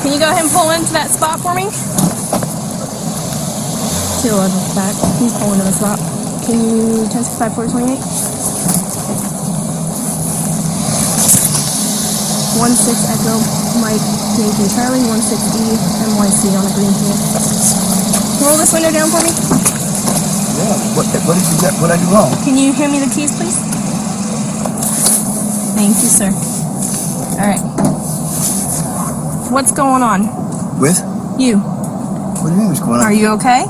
Can you go ahead and pull into that spot for me? 211 back. He's pulling to the spot. Can you 1065 428? 16 Echo Mike Yankee Charlie 16E NYC on the green here. Roll this window down for me. Yeah. What is that? What I do wrong? Can you hand me the keys, please? Thank you, sir. All right. What's going on? With? You. What do you mean what's going on? Are you okay?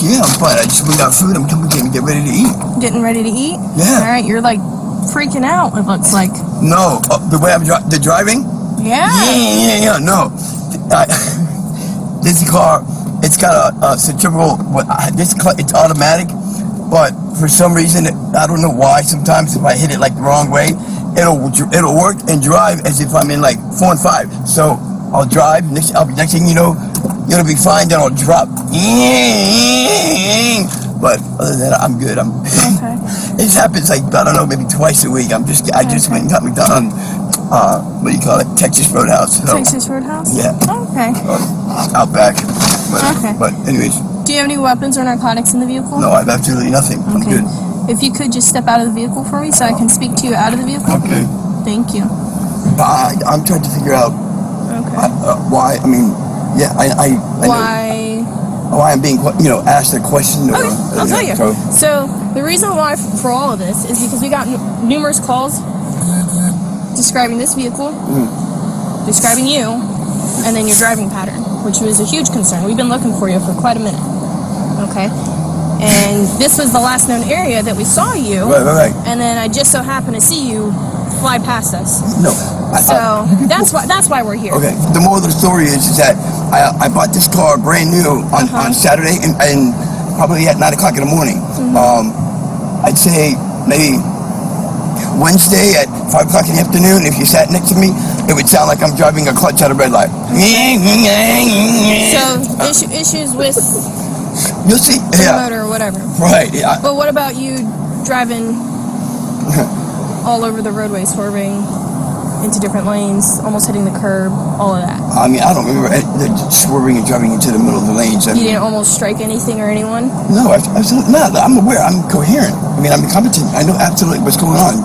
Yeah, I'm fine. I just went out food. I'm coming to get ready to eat. Getting ready to eat? Yeah. All right. You're like freaking out. It looks like. No, the way I'm the driving. Yeah. Yeah. No, this car, it's got a centrifugal. This car, it's automatic, but for some reason, I don't know why. Sometimes if I hit it like the wrong way, it'll work and drive as if I'm in like 4 and 5. So I'll drive. Next thing you know, it'll be fine. Then I'll drop. But other than that, I'm good. Okay. It happens like, I don't know, maybe twice a week. I just went and got McDonald's, what do you call it? Texas Roadhouse. So, Texas Roadhouse? Yeah. Okay. Out back. But, Okay. But anyways. Do you have any weapons or narcotics in the vehicle? No, I have absolutely nothing. Okay. I'm good. If you could just step out of the vehicle for me so I can speak to you out of the vehicle. Okay. Thank you. I'm trying to figure out why, I mean, yeah, I why I'm being, asked a question. Okay, I'll tell you. So the reason why for all of this is because we got numerous calls describing this vehicle, describing you, and then your driving pattern, which was a huge concern. We've been looking for you for quite a minute. Okay. And this was the last known area that we saw you. Right. And then I just so happened to see you fly past us. No. So that's why we're here. Okay. The moral of the story is that I bought this car brand new on Saturday and probably at 9 o'clock in the morning. I'd say maybe Wednesday at 5 o'clock in the afternoon, if you sat next to me, it would sound like I'm driving a clutch at a red light. So issues with you'll see. the motor or whatever. Right. Yeah. But what about you driving all over the roadway, swerving into different lanes, almost hitting the curb, all of that? I mean, I don't remember swerving and driving into the middle of the lanes. You didn't almost strike anything or anyone? No, absolutely not. I'm aware. I'm coherent. I mean, I'm competent. I know absolutely what's going on.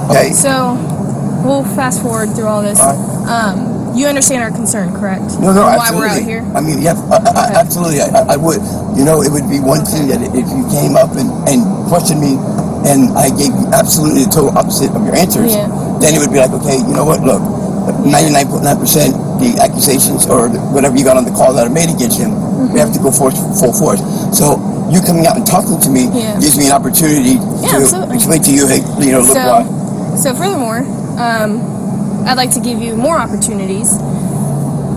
Okay. So we'll fast forward through all this. You understand our concern, correct? No, why absolutely. we're out here? I mean, yeah, absolutely. I would. It would be one thing that if you came up and questioned me and I gave you absolutely the total opposite of your answers, then it would be like, okay, you know what, look, 99.9% the accusations or whatever you got on the call that are made against him, we have to go full force. So you coming out and talking to me gives me an opportunity to explain to you, hey, look why. So furthermore, I'd like to give you more opportunities.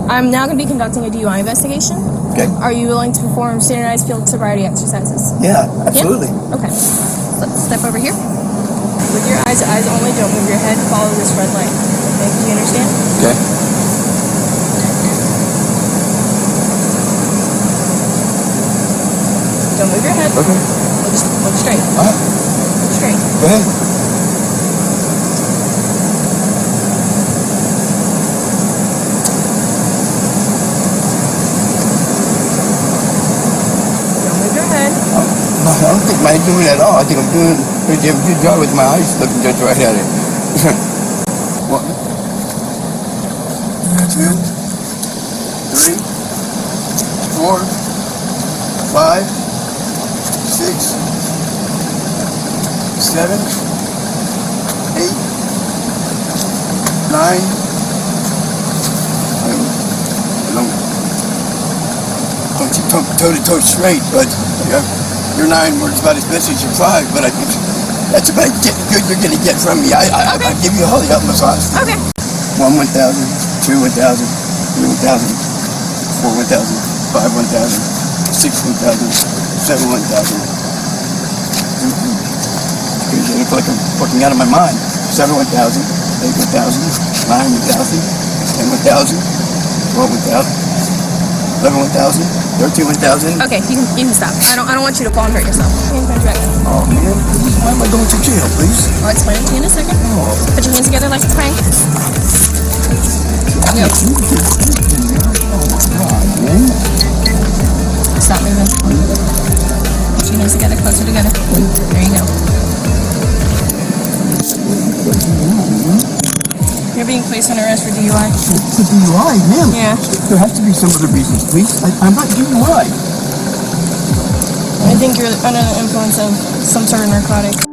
I'm now going to be conducting a DUI investigation. Okay. Are you willing to perform standardized field sobriety exercises? Yeah, absolutely. Yeah? Okay. Let's step over here. With your eyes only, don't move your head, follow this red light. Okay, do you understand? Okay. Don't move your head. Okay. Look straight. Look straight. Go ahead. Don't move your head. I don't think I'm doing it at all. I think I'm doing a good job with my eyes looking just right at it. 1, 2, 3, 4, 5, 6, 7, 8, 9. Don't toe-to-toe straight, but your 9 works about as best as your 5, but I think that's about good you're going to get from me. I'll give you a holy help massage. Okay. 1, 1,000, 2, 1,000, 3, 1,000, 4, 1,000, 5, 1,000, 6, 1,000, 7, 1,000. I look like I'm working out of my mind. 7, 1,000, 8, 1,000, 9, 1,000, 10, 1,000, 12, 1,000. 11, 1,000, 13, 1,000. Okay, you can stop. I don't want you to fall and hurt yourself. Oh man, why am I going to jail, please? I'll explain it to you in a second. Put your hands together like a prank. Yep. Stop moving. Put your hands together, closer together. There you go. You're being placed under arrest for DUI. For DUI, ma'am? Yeah. There has to be some other reasons, please. I'm not DUI. I think you're under the influence of some sort of narcotic.